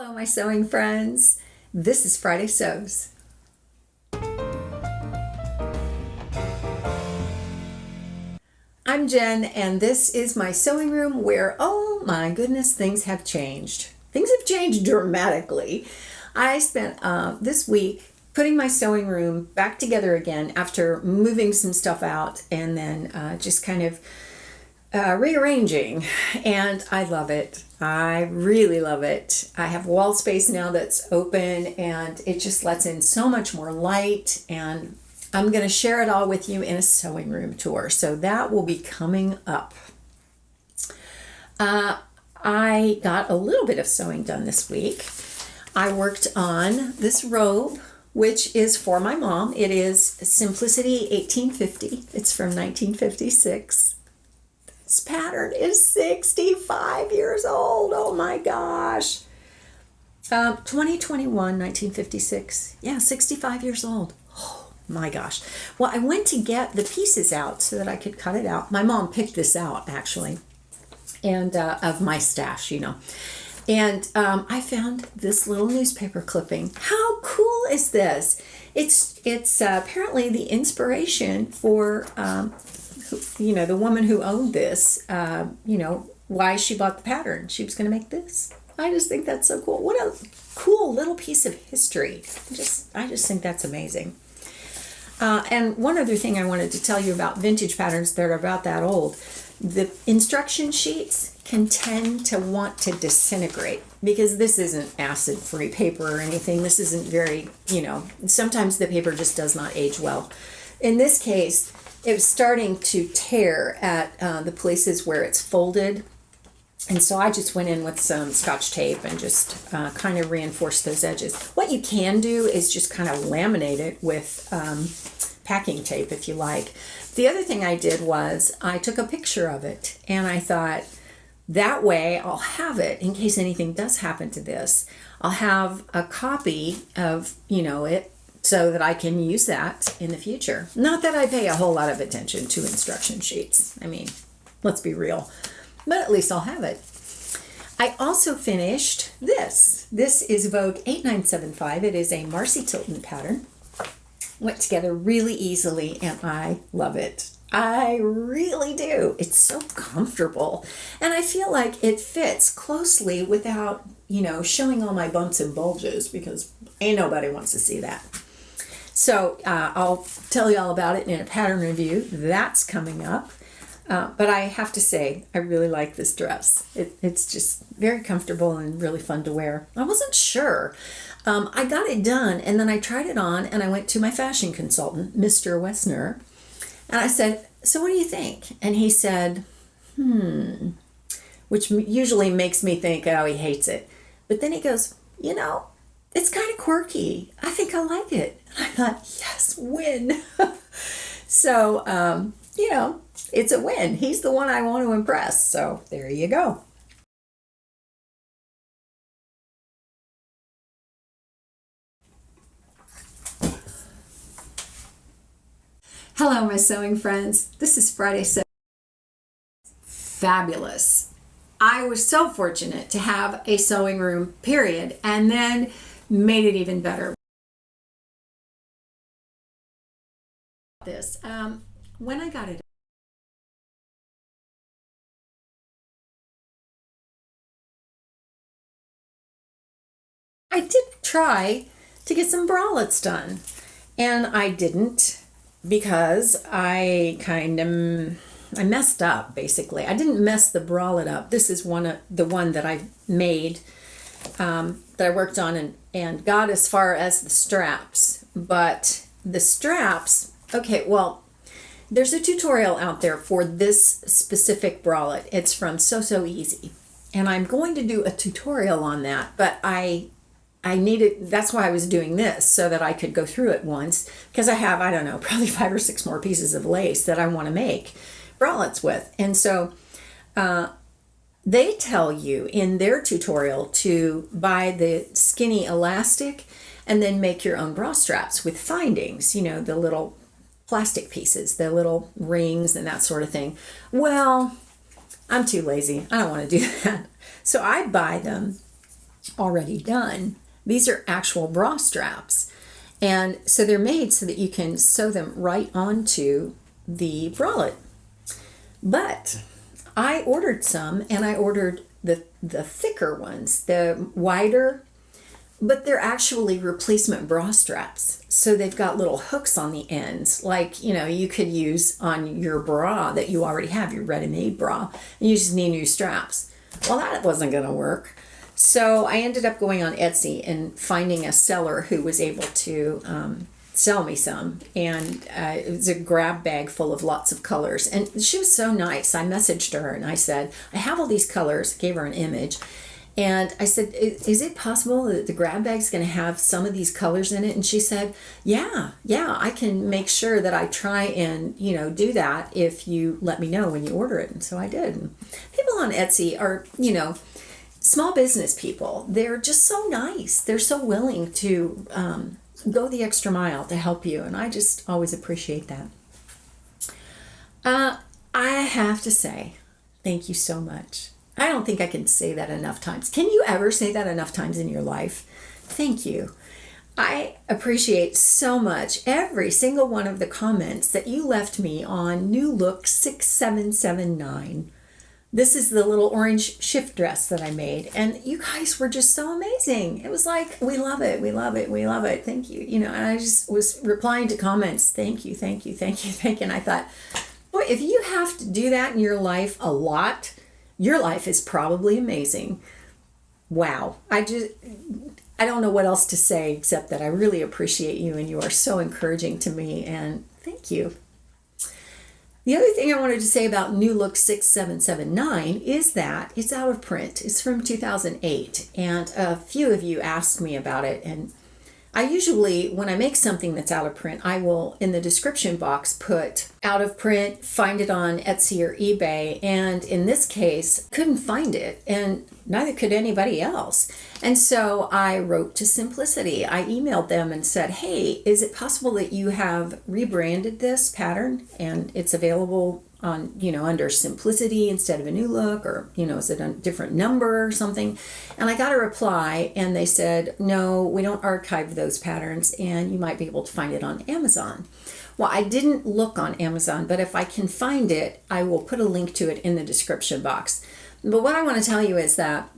Hello, my sewing friends. This is Friday Sews. I'm Jen, and this is my sewing room where, oh my goodness, things have changed. Things have changed dramatically. I spent this week putting my sewing room back together again after moving some stuff out and then just kind of rearranging, and I love it. I really love it. I have wall space now that's open and it just lets in so much more light, and I'm going to share it all with you in a sewing room tour. So that will be coming up. I got a little bit of sewing done this week. I worked on this robe, which is for my mom. It is Simplicity 1850. It's from 1956. This pattern is 65 years old. Oh my gosh. 2021, 1956. Yeah, 65 years old. Oh my gosh. Well, I went to get the pieces out so that I could cut it out. My mom picked this out, actually, and of my stash, you know. And I found this little newspaper clipping. How cool is this? It's apparently the inspiration for the woman who owned this, why she bought the pattern. She was going to make this. I just think that's so cool. What a cool little piece of history. I just think that's amazing. And one other thing I wanted to tell you about vintage patterns that are about that old. The instruction sheets can tend to want to disintegrate because this isn't acid-free paper or anything. This isn't very, sometimes the paper just does not age well. In this case, it was starting to tear at the places where it's folded. And so I just went in with some Scotch tape and just kind of reinforced those edges. What you can do is just kind of laminate it with packing tape if you like. The other thing I did was I took a picture of it, and I thought that way I'll have it in case anything does happen to this. I'll have a copy of, it, so that I can use that in the future. Not that I pay a whole lot of attention to instruction sheets. I mean, let's be real. But at least I'll have it. I also finished this. This is Vogue 8975. It is a Marcy Tilton pattern. Went together really easily, and I love it. I really do. It's so comfortable. And I feel like it fits closely without, showing all my bumps and bulges, because ain't nobody wants to see that. So I'll tell you all about it in a pattern review. That's coming up. But I have to say, I really like this dress. It's just very comfortable and really fun to wear. I wasn't sure. I got it done, and then I tried it on, and I went to my fashion consultant, Mr. Wessner, and I said, so what do you think? And he said, which usually makes me think, oh, he hates it. But then he goes, it's kind of quirky. I think I like it. And I thought, yes, win. So, it's a win. He's the one I want to impress. So there you go. Hello, my sewing friends. This is Friday Sews. Fabulous. I was so fortunate to have a sewing room, period, and then made it even better. This when I got it, I did try to get some bralettes done, and I didn't because I messed up. Basically, I didn't mess the bralette up. This is the one that I made, that I worked on and got as far as the straps, but the straps. Okay, well, there's a tutorial out there for this specific bralette. It's from So Easy, and I'm going to do a tutorial on that, but I needed, that's why I was doing this, so that I could go through it once, because I have, I don't know, probably 5 or 6 more pieces of lace that I want to make bralettes with. And so they tell you in their tutorial to buy the skinny elastic and then make your own bra straps with findings, the little plastic pieces, the little rings and that sort of thing. Well, I'm too lazy. I don't want to do that. So I buy them already done. These are actual bra straps. And so they're made so that you can sew them right onto the bralette. But I ordered some, and I ordered the thicker ones, the wider, but they're actually replacement bra straps. So they've got little hooks on the ends, like, you could use on your bra that you already have, your ready-made bra, and you just need new straps. Well, that wasn't going to work. So I ended up going on Etsy and finding a seller who was able to sell me some. And it was a grab bag full of lots of colors. And she was so nice. I messaged her and I said, I have all these colors, gave her an image. And I said, is it possible that the grab bag's going to have some of these colors in it? And she said, yeah, I can make sure that I try and, do that if you let me know when you order it. And so I did. And people on Etsy are, small business people. They're just so nice. They're so willing to go the extra mile to help you. And I just always appreciate that. I have to say, thank you so much. I don't think I can say that enough times. Can you ever say that enough times in your life? Thank you. I appreciate so much every single one of the comments that you left me on New Look 6779. This is the little orange shift dress that I made. And you guys were just so amazing. It was like, we love it, we love it, we love it. Thank you. And I just was replying to comments. Thank you, thank you, thank you, thank you. And I thought, boy, if you have to do that in your life a lot, your life is probably amazing. Wow. I don't know what else to say except that I really appreciate you and you are so encouraging to me, and thank you. The other thing I wanted to say about New Look 6779 is that it's out of print. It's from 2008, and a few of you asked me about it, and I usually, when I make something that's out of print, I will, in the description box, put out of print, find it on Etsy or eBay, and in this case, couldn't find it, and neither could anybody else. And so I wrote to Simplicity. I emailed them and said, hey, is it possible that you have rebranded this pattern and it's available on, under Simplicity instead of a New Look, or, is it a different number or something? And I got a reply and they said, no, we don't archive those patterns and you might be able to find it on Amazon. Well, I didn't look on Amazon, but if I can find it, I will put a link to it in the description box. But what I want to tell you is that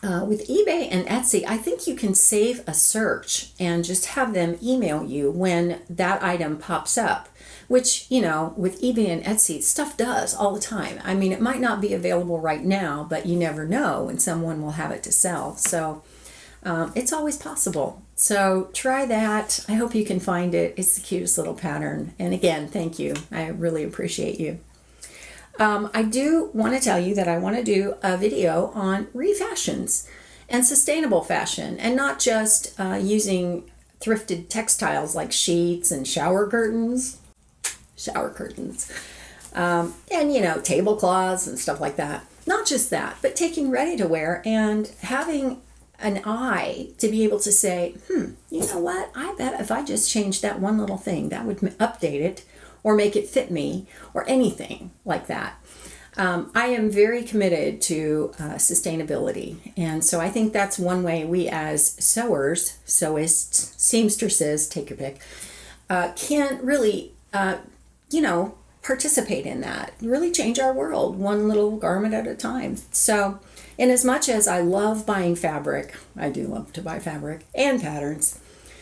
with eBay and Etsy, I think you can save a search and just have them email you when that item pops up, which, with eBay and Etsy, stuff does all the time. I mean, it might not be available right now, but you never know when someone will have it to sell. So it's always possible. So try that. I hope you can find it. It's the cutest little pattern. And again, thank you. I really appreciate you. I do want to tell you that I want to do a video on refashions and sustainable fashion, and not just using thrifted textiles like sheets and shower curtains, and tablecloths and stuff like that. Not just that, but taking ready to wear and having an eye to be able to say, you know what? I bet if I just changed that one little thing, that would update it or make it fit me, or anything like that. I am very committed to sustainability. And so I think that's one way we as sewers, sewists, seamstresses, take your pick, can really, participate in that, really change our world one little garment at a time. So in as much as I love buying fabric, I do love to buy fabric and patterns,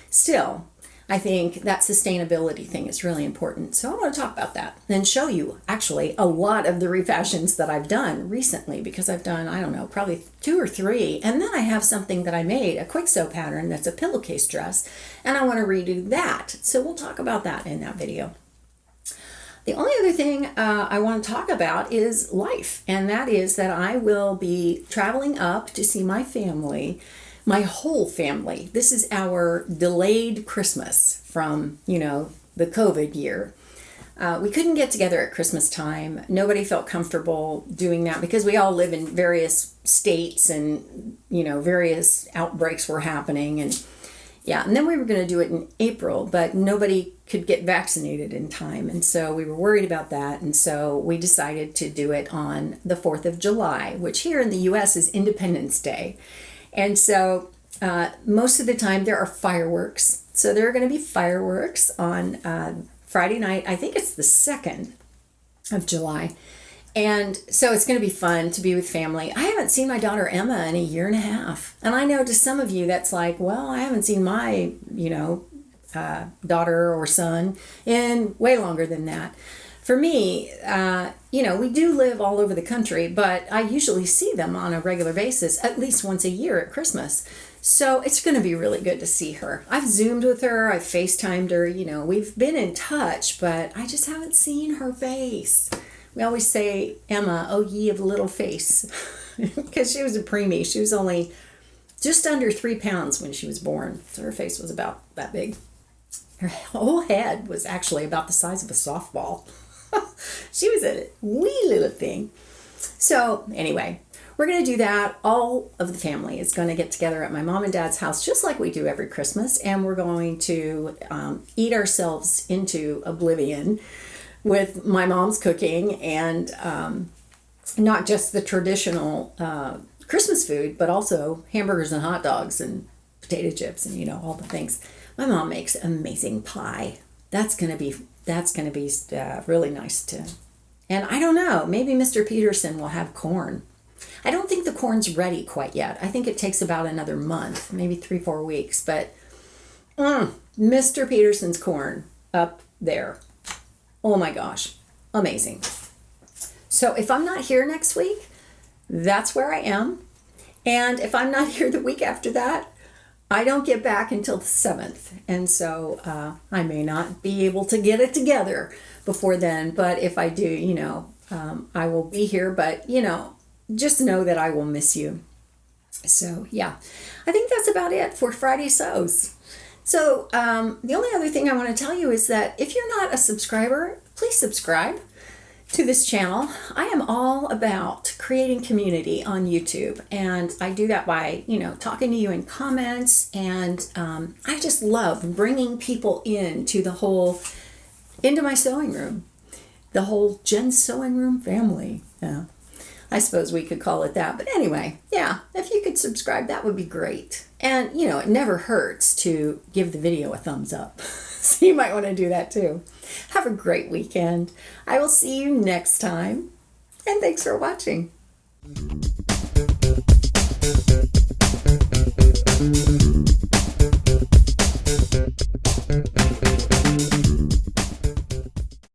still, I think that sustainability thing is really important. So I want to talk about that and show you actually a lot of the refashions that I've done recently, because I've done, probably 2 or 3. And then I have something that I made, a quick sew pattern that's a pillowcase dress, and I want to redo that. So we'll talk about that in that video. The only other thing I want to talk about is life, and that is that I will be traveling up to see my family. My whole family. This is our delayed Christmas from, the COVID year. We couldn't get together at Christmas time. Nobody felt comfortable doing that because we all live in various states and, various outbreaks were happening. And then we were going to do it in April, but nobody could get vaccinated in time. And so we were worried about that. And so we decided to do it on the 4th of July, which here in the U.S. is Independence Day. And so most of the time there are fireworks. So there are going to be fireworks on Friday night. I think it's the 2nd of July. And so it's going to be fun to be with family. I haven't seen my daughter Emma in a year and a half. And I know to some of you that's like, well, I haven't seen my, daughter or son in way longer than that. For me, we do live all over the country, but I usually see them on a regular basis, at least once a year at Christmas. So it's going to be really good to see her. I've Zoomed with her. I've FaceTimed her. We've been in touch, but I just haven't seen her face. We always say, Emma, oh ye of little face, because she was a preemie. She was only just under 3 pounds when she was born. So her face was about that big. Her whole head was actually about the size of a softball. She was a wee little thing. So anyway, we're going to do that. All of the family is going to get together at my mom and dad's house, just like we do every Christmas. And we're going to eat ourselves into oblivion with my mom's cooking, and not just the traditional Christmas food, but also hamburgers and hot dogs and potato chips and all the things. My mom makes amazing pie. That's gonna be really nice too. And I don't know, maybe Mr. Peterson will have corn. I don't think the corn's ready quite yet. I think it takes about another month, maybe 3-4 weeks. But Mr. Peterson's corn up there. Oh my gosh, amazing. So if I'm not here next week, that's where I am. And if I'm not here the week after that, I don't get back until the 7th. And so I may not be able to get it together before then. But if I do, I will be here. But, just know that I will miss you. So, yeah, I think that's about it for Friday Sews. So the only other thing I want to tell you is that if you're not a subscriber, please subscribe to this channel. I am all about creating community on YouTube, and I do that by, talking to you in comments, and I just love bringing people into my sewing room, the whole Jen Sewing Room family. Yeah. I suppose we could call it that. But anyway, yeah, if you could subscribe, that would be great. And, it never hurts to give the video a thumbs up. So you might want to do that too. Have a great weekend. I will see you next time. And thanks for watching.